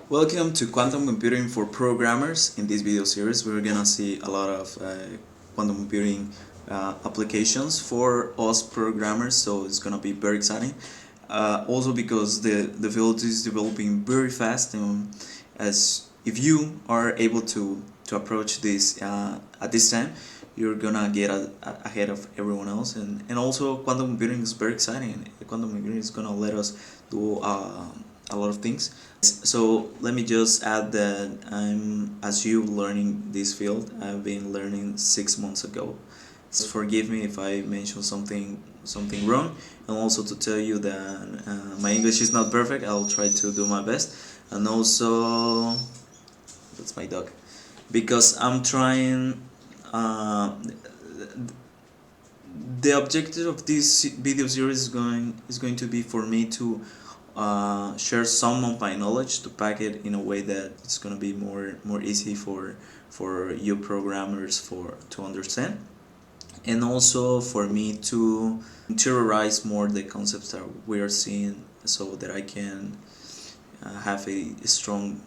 Welcome to Quantum Computing for Programmers. In this video series, we're gonna see a lot of quantum computing applications for us programmers, so it's gonna be very exciting. Also because the field is developing very fast, and as if you are able to approach this at this time, you're gonna get ahead of everyone else. And also quantum computing is very exciting. Quantum computing is gonna let us do a lot of things. So let me just add that as you learning this field, I've been learning 6 months ago. So forgive me if I mention something wrong, and also to tell you that my English is not perfect. I'll try to do my best. And also, that's my dog, because I'm trying. The objective of this video series is going to be for me to share some of my knowledge, to pack it in a way that it's gonna be more easy for you programmers to understand, and also for me to interiorize more the concepts that we are seeing, so that I can have a strong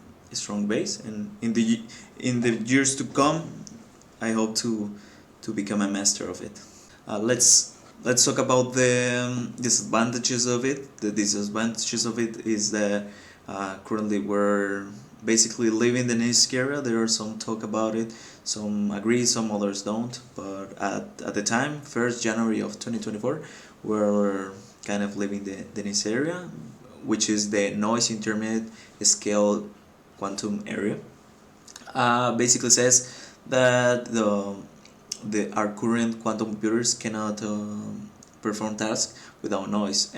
base, and in the years to come, I hope to become a master of it. Let's talk about the disadvantages of it. The disadvantages of it is that currently we're basically living in this area. There are some talk about it, some agree, some others don't. But at the time, 1st January of 2024, we're kind of living the NIS area, which is the noise intermediate scale quantum area. Basically says that our current quantum computers cannot perform tasks without noise,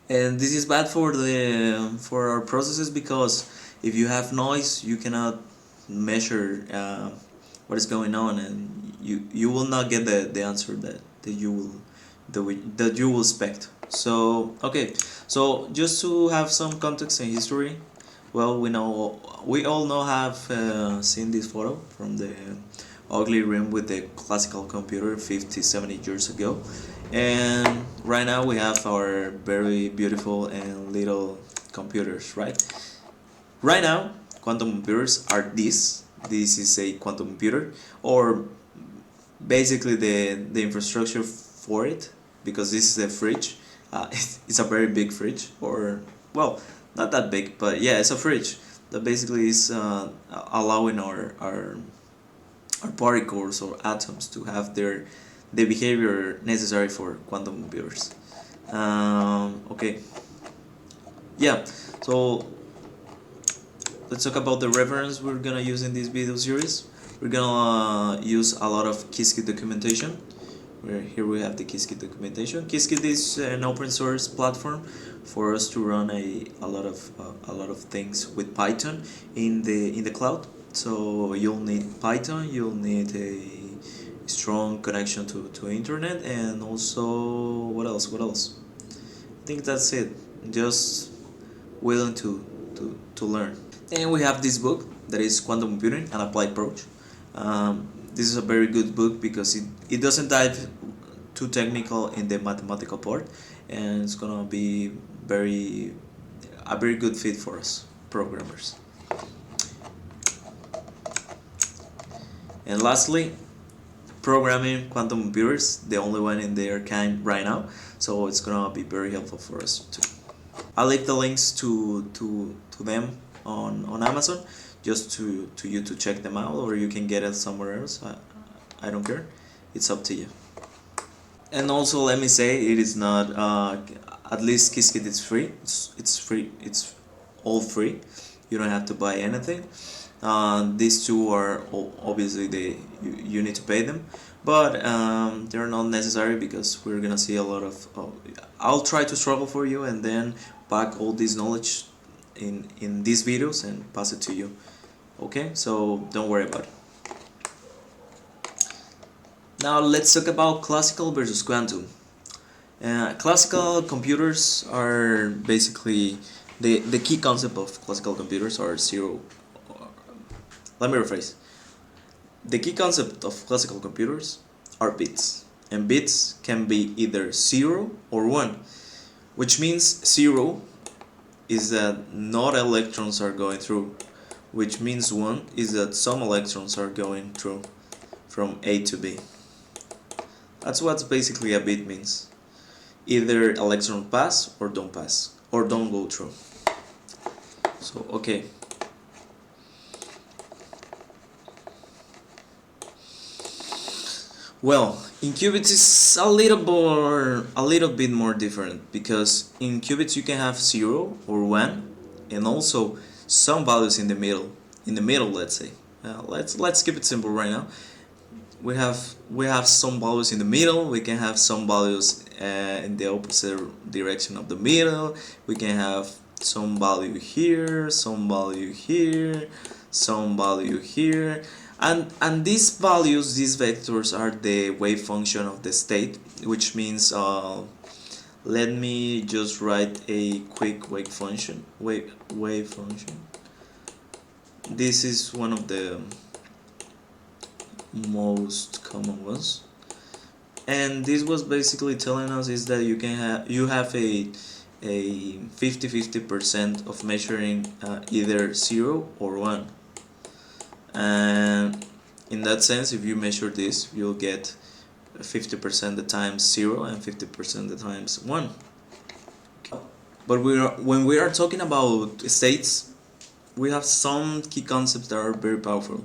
and this is bad for our processes, because if you have noise, you cannot measure what is going on, and you will not get the answer that you will expect. So okay, so just to have some context and history, well, we all know, have seen this photo from the ugly room with the classical computer 50-70 years ago, and right now we have our very beautiful and little computers, right? Right now, quantum computers are this is a quantum computer, or basically the infrastructure for it, because this is a fridge. It's a very big fridge, or, well, not that big, but yeah, it's a fridge that basically is allowing our particles or atoms to have the behavior necessary for quantum computers. Okay, yeah, so let's talk about the reference we're gonna use in this video series. We're gonna use a lot of Qiskit documentation. Here we have the Qiskit documentation. Qiskit is an open source platform for us to run a lot of things with Python in the cloud. So you'll need Python, you'll need a strong connection to internet, and also what else? I think that's it. Just willing to learn. And we have this book that is Quantum Computing: An Applied Approach. This is a very good book because it doesn't dive too technical in the mathematical part, and it's gonna be a very good fit for us programmers. And lastly, programming quantum computers, the only one in their kind right now, so it's gonna be very helpful for us too. I'll leave the links to them on Amazon, just to you to check them out, or you can get it somewhere else. I don't care, it's up to you. And also, let me say, it is not at least Qiskit is free. It's free, it's all free, you don't have to buy anything. These two are obviously you need to pay them, but they're not necessary, because we're gonna see a lot of I'll try to struggle for you and then pack all this knowledge in these videos and pass it to you. Okay, so don't worry about it. Now let's talk about classical versus quantum. Classical computers are basically the key concept of classical computers are zero. Let me rephrase. The key concept of classical computers are bits, and bits can be either 0 or 1, which means 0 is that not electrons are going through, which means 1 is that some electrons are going through from A to B. That's what basically a bit means. Either electron pass or don't pass, or don't go through. So, okay. Well, in qubits it's a little bit more different, because in qubits you can have 0 or 1 and also some values in the middle. In the middle, let's say. Let's keep it simple right now. We have some values in the middle. We can have some values in the opposite direction of the middle. We can have some value here, some value here, some value here, and these values, these vectors, are the wave function of the state, which means let me just write a quick wave function. Wave function. This is one of the most common ones, and this was basically telling us is that you have a 50-50% of measuring either 0 or 1, and in that sense, if you measure this, you'll get 50% the times 0 and 50% the times 1. But when we are talking about states, we have some key concepts that are very powerful.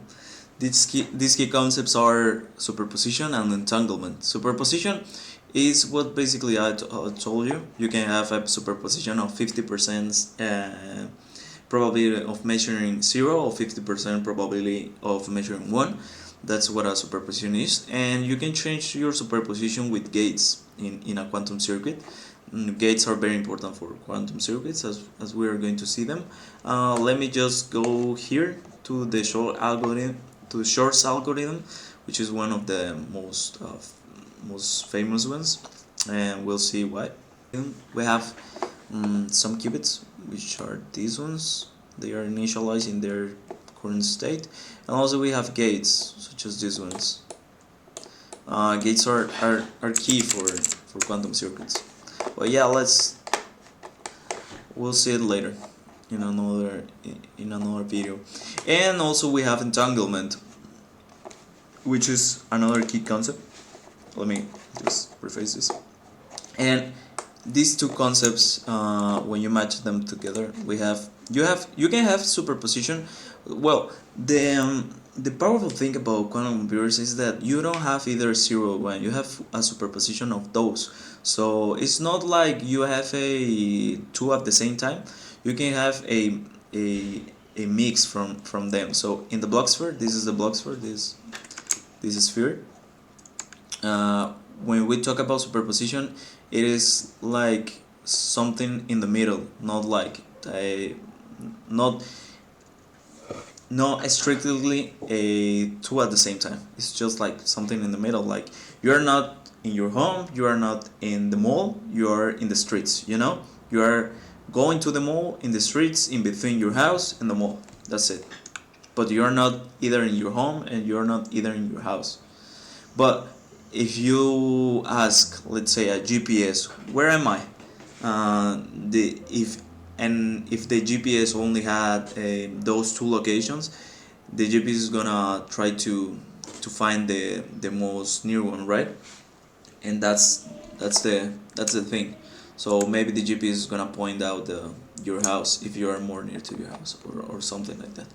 These key concepts are superposition and entanglement. Superposition is what basically I told you. You can have a superposition of 50% probability of measuring 0 or 50% probability of measuring 1. That's what a superposition is. And you can change your superposition with gates in a quantum circuit. Gates are very important for quantum circuits, as we are going to see them. Let me just go here to the Shor algorithm, Shor's algorithm, which is one of the most famous ones, and we'll see why. We have some qubits, which are these ones. They are initialized in their current state, and also we have gates, such as these ones. Gates are key for quantum circuits. But yeah, we'll see it later in another video. And also we have entanglement, which is another key concept. Let me just rephrase this. And these two concepts, when you match them together, you can have superposition. Well, the powerful thing about quantum computers is that you don't have either 0 or 1. You have a superposition of those. So it's not like you have a two at the same time. You can have a mix from them. So in the Bloch sphere, this is the Bloch sphere. This is sphere. When we talk about superposition, it is like something in the middle, not like not strictly a two at the same time. It's just like something in the middle. Like you are not in your home, you are not in the mall, you are in the streets. You are going to the mall, in the streets, in between your house and the mall. That's it. But you are not either in your home and you are not either in your house. But if you ask, let's say, a GPS, where am I? If the GPS only had those two locations, the GPS is gonna try to find the most near one, right? And that's the thing. So maybe the GPS is gonna point out your house if you are more near to your house, or something like that.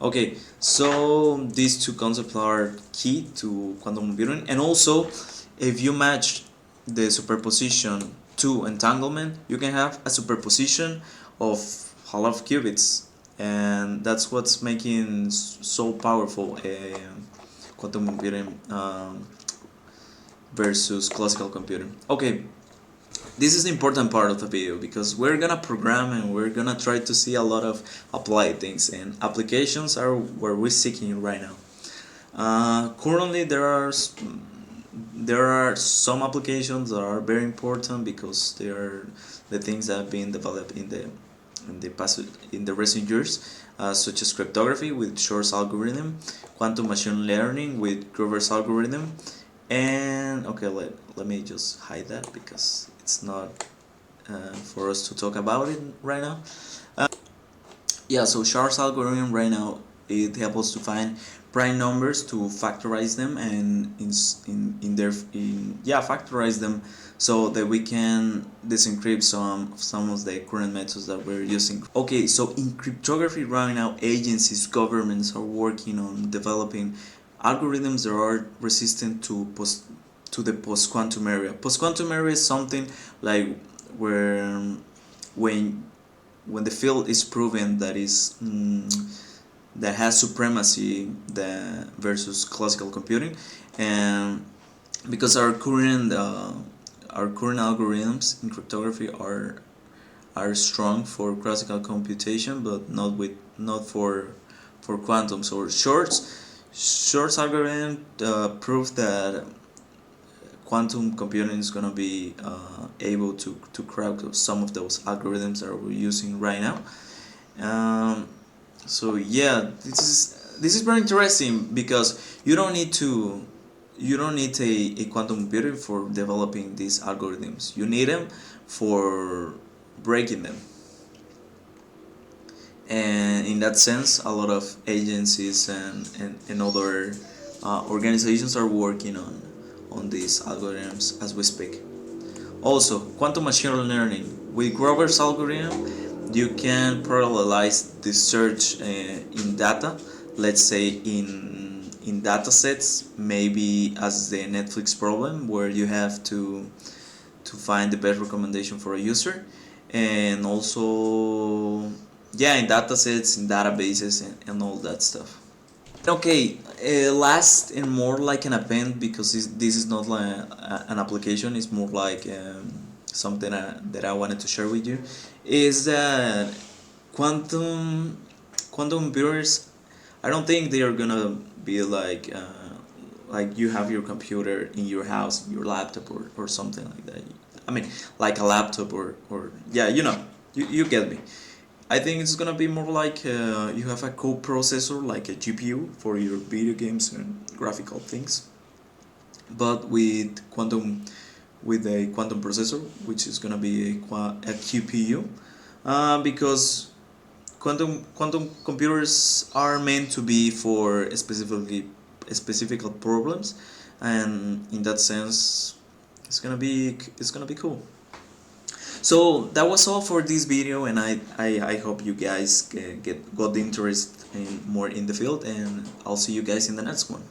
Okay, so these two concepts are key to quantum computing, and also if you match the superposition to entanglement, you can have a superposition of half qubits, and that's what's making so powerful quantum computing versus classical computing. Okay, this is the important part of the video, because we're gonna program and we're gonna try to see a lot of applied things, and applications are where we're seeking right now. Currently there are some applications that are very important, because they are the things that have been developed in the recent years, such as cryptography with Shor's algorithm, quantum machine learning with Grover's algorithm, and okay, let me just hide that because it's not for us to talk about it right now. Yeah, so Char's algorithm right now, it helps us to find prime numbers to factorize them and factorize them so that we can disencrypt some of the current methods that we're using. Okay, so in cryptography right now, agencies, governments are working on developing algorithms that are resistant to the post quantum area. Post quantum area is something like where when the field is proven that that has supremacy versus classical computing, and because our current algorithms in cryptography are strong for classical computation, but not for quantums or shorts algorithm prove that quantum computing is gonna be able to crack some of those algorithms that we're using right now. So yeah, this is very interesting because you don't need a quantum computer for developing these algorithms. You need them for breaking them. And in that sense, a lot of agencies and other organizations are working on these algorithms as we speak. Also, quantum machine learning. With Grover's algorithm, you can parallelize the search in data, let's say in data sets, maybe as the Netflix problem, where you have to find the best recommendation for a user, and also, yeah, in data sets, in databases, and all that stuff. Okay, last and more like an append, because this is not like an application, it's more like something that I wanted to share with you, is that quantum quantum computers, I don't think they are gonna be like you have your computer in your house, your laptop, or something like that. I mean, like a laptop or yeah, you get me. I think it's gonna be more like you have a co-processor, like a GPU for your video games and graphical things, but with a quantum processor, which is gonna be a QPU, because quantum computers are meant to be for specific problems, and in that sense, it's gonna be cool. So that was all for this video, and I hope you guys got the interest in more in the field, and I'll see you guys in the next one.